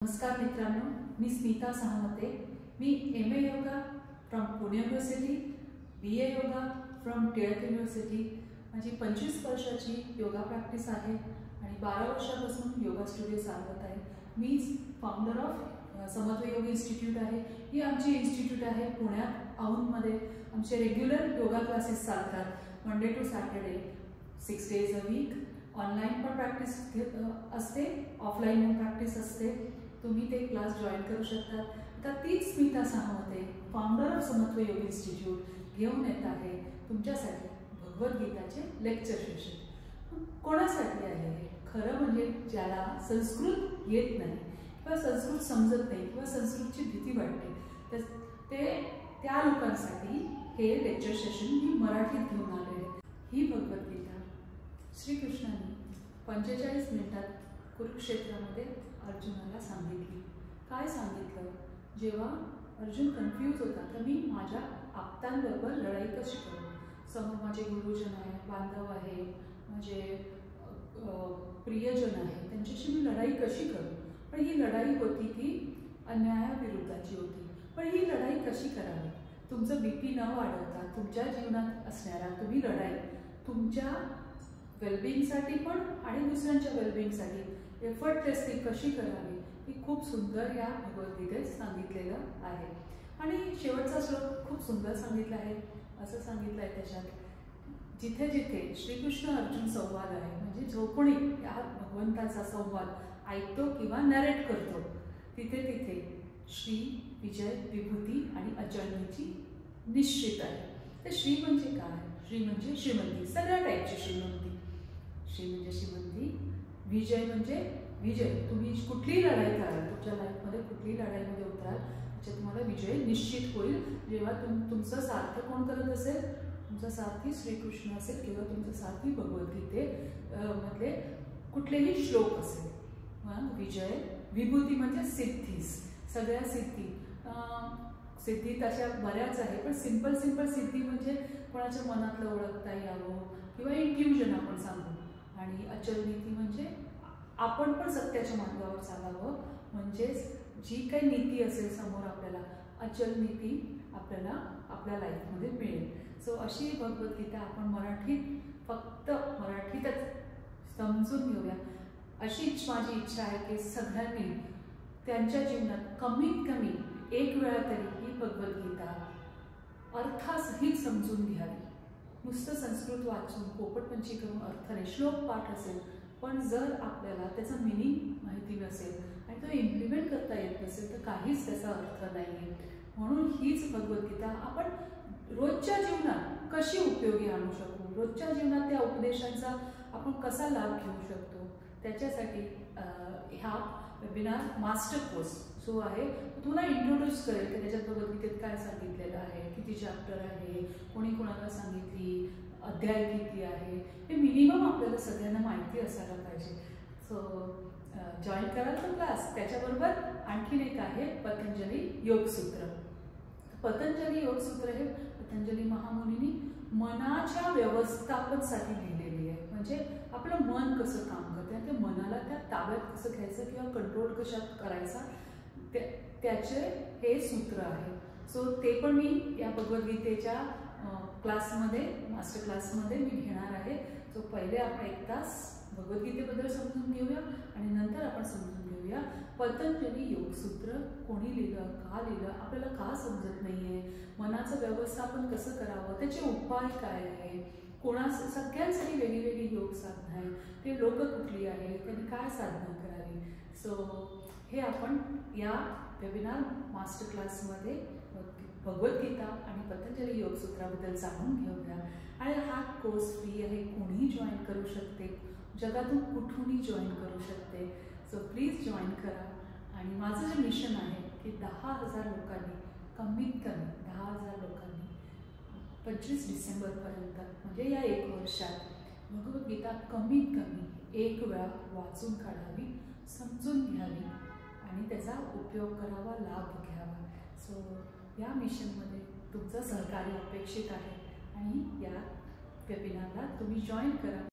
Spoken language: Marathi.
नमस्कार मित्रांनो, मी स्मिता साहमते। मी MA yoga from Pune university, BA yoga from Tilak university. माझी 25 वर्षाची योगा प्रॅक्टिस आहे आणि 12 वर्षापासून योगा स्टुडिओ चालवत आहे। मी फाउंडर ऑफ समत्व योग इन्स्टिट्यूट आहे। ही आमची इन्स्टिट्यूट आहे पुण्यात औंधमध्ये। आमचे रेग्युलर योगा क्लासेस चालतात Monday to Saturday 6 days a week। Online पण प्रॅक्टिस असते, ऑफलाइन पण प्रॅक्टिस असते। तुम्ही ते क्लास जॉईन करू शकता। आता तीच स्मिता साहमते, फाउंडर ऑफ समत्व योग इन्स्टिट्यूट, घेऊन येत आहे तुमच्यासाठी भगवद्गीताचे लेक्चर सेशन। कोणासाठी आहे हे? खरं म्हणजे ज्याला संस्कृत येत नाही किंवा संस्कृत समजत नाही किंवा संस्कृतची भीती वाटते, त्या लोकांसाठी हे लेक्चर सेशन मी मराठीत घेऊन आले आहे। ही भगवद्गीता श्रीकृष्णाने 45 मिनिटात कुरुक्षेत्रामध्ये अर्जुनाला सांगितली। काय सांगितलं? जेव्हा अर्जुन कन्फ्यूज होता तर मी माझ्या आप्तांबरोबर लढाई कशी करू, समोर माझे गुरुजन आहे, बांधव आहे, माझे प्रियजन आहे, त्यांच्याशी मी लढाई कशी करू। पण ही लढाई होती ती अन्यायाविरुद्धाची होती। पण ही लढाई कशी करावी? तुमचं BP न वाढवता तुमच्या जीवनात असणारा तुम्ही लढाई तुमच्या वेलबिंगसाठी पण आणि दुसऱ्यांच्या वेलबिंगसाठी एफर्टलेसली कशी करावी ही खूप सुंदर या भगवद्गीतेत सांगितलेलं आहे। आणि शेवटचा श्लोक खूप सुंदर सांगितला आहे। असं सांगितलं आहे त्याच्यात, जिथे जिथे श्रीकृष्ण अर्जुन संवाद आहे, म्हणजे जो कोणी या भगवंताचा संवाद ऐकतो किंवा नरेट करतो, तिथे तिथे श्री, विजय, विभूती आणि अचलनीची निश्चित आहे। तर श्री म्हणजे काय? श्री म्हणजे श्रीमंती, सगळ्या टाईपची श्रीमंती। श्री म्हणजे श्रीमंती, विजय म्हणजे विजय, तुम्ही कुठलीही लढाई कराल, तुमच्या लाईफमध्ये कुठलीही लढाईमध्ये उतराल त्याच्यात तुम्हाला विजय निश्चित होईल। जेव्हा तुमचं सार्थ कोण करत असेल, तुमचा सारथी श्रीकृष्ण असेल किंवा तुमचं सारथी भगवद्गीते मधले कुठलेही श्लोक असेल। मग विजय, विभूती म्हणजे सिद्धीस, सगळ्या सिद्धी। सिद्धी तशा बऱ्याच आहे, पण सिंपल सिद्धी म्हणजे कोणाच्या मनातलं ओळखता यावं किंवा इंट्युजन आपण सांगू। आणि अचल नीती म्हणजे आपण पण सत्याच्या मार्गावर चालावं, म्हणजेच जी काही नीती असेल समोर आपल्याला, अचल नीती आपल्याला आपल्या लाईफमध्ये मिळेल। सो अशी भगवद्गीता आपण मराठीत, फक्त मराठीतच समजून घेऊया, अशीच माझी इच्छा आहे की सगळ्यांनी त्यांच्या जीवनात कमीत कमी एक वेळा तरी ही भगवद्गीता अर्थासहित समजून घ्यावी। नुसतं संस्कृत वाचून पोपटपंची करून अर्थ नाही, श्लोक पाठ असेल, पण जर आपल्याला त्याचं मिनिंग माहिती नसेल आणि तो इम्प्लिमेंट करता येत नसेल तर काहीच त्याचा अर्थ नाही आहे। म्हणून हीच भगवद्गीता आपण रोजच्या जीवनात कशी उपयोगी आणू शकू, रोजच्या जीवनात त्या उपदेशांचा आपण कसा लाभ घेऊ शकतो, त्याच्यासाठी ह्या वेबिनार मास्टर कोर्स जो आहे तुला इंट्रोड्यूस करेल की त्याच्यात भगवद्गीतेत काय सांगितलेलं आहे, किती चॅप्टर आहे, कोणी कोणाला सांगितली, अध्याय किती आहे, हे मिनिमम आपल्याला सगळ्यांना माहिती असायला पाहिजे। सो जॉईन कराल तो क्लास। त्याच्याबरोबर आणखीन एक आहे पतंजली योगसूत्र। पतंजली योगसूत्र हे पतंजली महामुनींनी मनाच्या व्यवस्थापनासाठी लिहिलेली आहे। म्हणजे आपलं मन कसं काम करते आणि त्या मनाला त्या ताब्यात कसं घ्यायचं किंवा कंट्रोल कशा करायचा, त्याचे हे सूत्र आहे। सो ते पण मी या भगवद्गीतेच्या क्लासमध्ये, मास्टर क्लासमध्ये मी घेणार आहे। सो पहिले आपण 1 तास भगवद्गीतेबद्दल समजून घेऊया आणि नंतर आपण समजून घेऊया पतंजली योगसूत्र कोणी लिहिलं, का लिहिलं, आपल्याला का समजत नाहीये, मनाचं व्यवस्थापन कसं करावं, त्याचे उपाय काय आहे, सगळ्यांसाठी वेगळी योग साधना आहे, ते लोक कुठली आहे, त्यांनी काय साधना करावी। सो हे आपण या वेबिनार मास्टर क्लासमध्ये भगवद्गीता आणि पतंजली योगसूत्राबद्दल जाणून घेऊया। आणि हा कोर्स फ्री आहे, कोणीही जॉईन करू शकते, जगातून कुठूनही जॉईन करू शकते। सो प्लीज जॉईन करा। आणि माझं जे मिशन आहे की 10,000 लोकांनी, कमीत कमी 10,000 लोकांनी 25 डिसेंबरपर्यंत, म्हणजे या 1 वर्षात भगवद्गीता कमीत कमी 1 वेळा वाचून काढावी, समजून घ्यावी आणि त्याचा उपयोग करावा, लाभ घ्यावा। सो या मिशनमध्ये तुमचं सहकार्य अपेक्षित आहे आणि या वेबिनारला तुम्ही जॉईन करा।